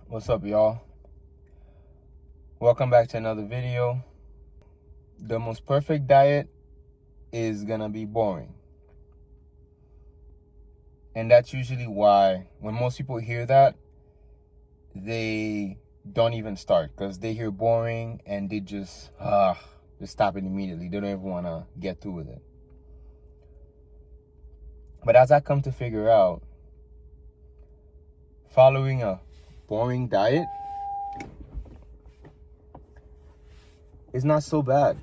What's up, y'all? Welcome back to another video. The most perfect diet is gonna be boring. And that's usually why when most people hear that, they don't even start because they hear boring and they just stop it immediately. They don't even want to get through with it. But as I come to figure out, following a boring diet is not so bad.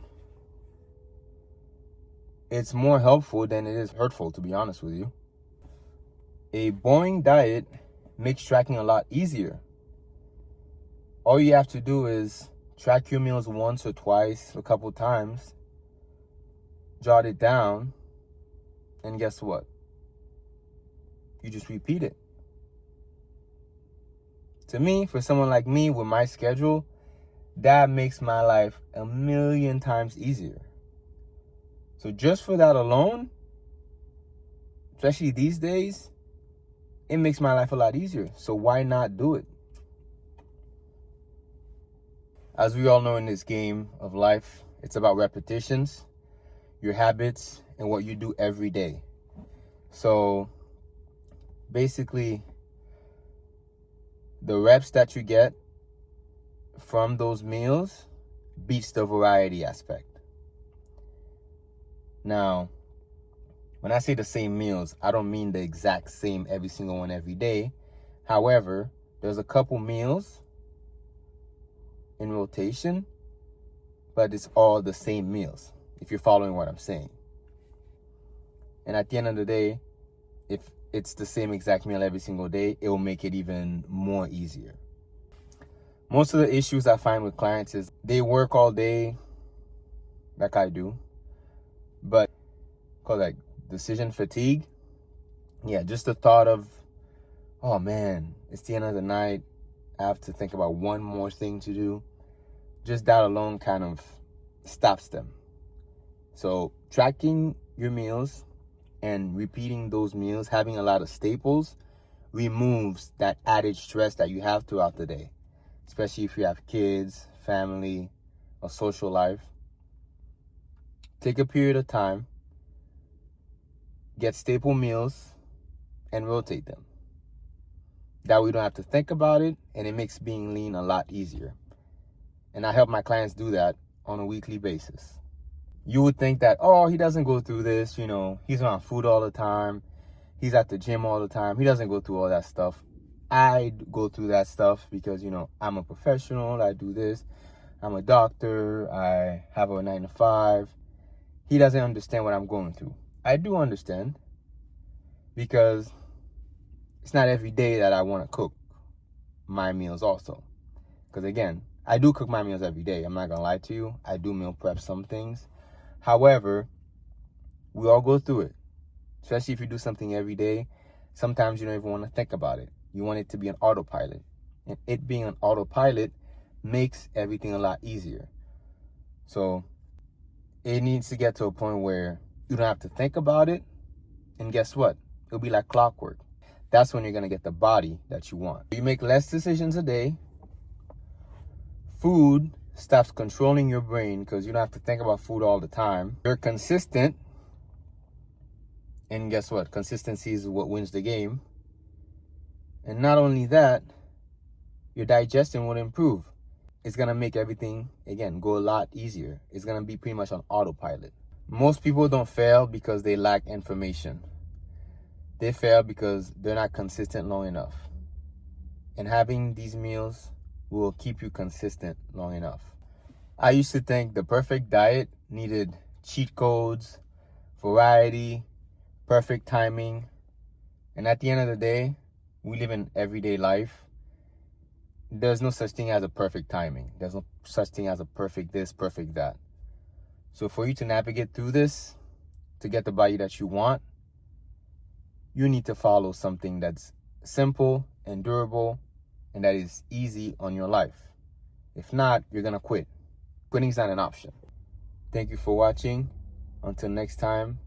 It's more helpful than it is hurtful, to be honest with you. A boring diet makes tracking a lot easier. All you have to do is track your meals once or twice, a couple times, jot it down, and guess what? You just repeat it. To me, for someone like me with my schedule, that makes my life a million times easier. So just for that alone, especially these days, it makes my life a lot easier. So why not do it? As we all know in this game of life, it's about repetitions, your habits, and what you do every day. So basically, the reps that you get from those meals beats the variety aspect. Now, when I say the same meals, I don't mean the exact same every single one every day. However, there's a couple meals in rotation, but it's all the same meals, if you're following what I'm saying. And at the end of the day, if it's the same exact meal every single day, it will make it even more easier. Most of the issues I find with clients is they work all day, like I do, but call that decision fatigue. Yeah, just the thought of, oh man, it's the end of the night, I have to think about one more thing to do. Just that alone kind of stops them. So tracking your meals and repeating those meals, having a lot of staples, removes that added stress that you have throughout the day, especially if you have kids, family, or social life. Take a period of time, get staple meals, and rotate them. That way you don't have to think about it, and it makes being lean a lot easier. And I help my clients do that on a weekly basis. You would think that, oh, he doesn't go through this, he's around food all the time, he's at the gym all the time, he doesn't go through all that stuff. I go through that stuff because, I'm a professional, I do this, I'm a doctor, I have a 9 to 5. He doesn't understand what I'm going through. I do understand, because it's not every day that I want to cook my meals also. Because again, I do cook my meals every day. I'm not going to lie to you. I do meal prep some things. However, we all go through it. Especially if you do something every day, sometimes you don't even want to think about it. You want it to be an autopilot. And it being an autopilot makes everything a lot easier. So it needs to get to a point where you don't have to think about it. And guess what? It'll be like clockwork. That's when you're going to get the body that you want. You make less decisions a day. Food stops controlling your brain because you don't have to think about food all the time. You're consistent. And guess what? Consistency is what wins the game. And not only that, your digestion will improve. It's going to make everything, again, go a lot easier. It's going to be pretty much on autopilot. Most people don't fail because they lack information. They fail because they're not consistent long enough. And having these meals will keep you consistent long enough. I used to think the perfect diet needed cheat codes, variety, perfect timing. And at the end of the day, we live in everyday life. There's no such thing as a perfect timing. There's no such thing as a perfect this, perfect that. So for you to navigate through this, to get the body that you want, you need to follow something that's simple and durable and that is easy on your life. If not, you're going to quit. Quitting's not an option. Thank you for watching. Until next time.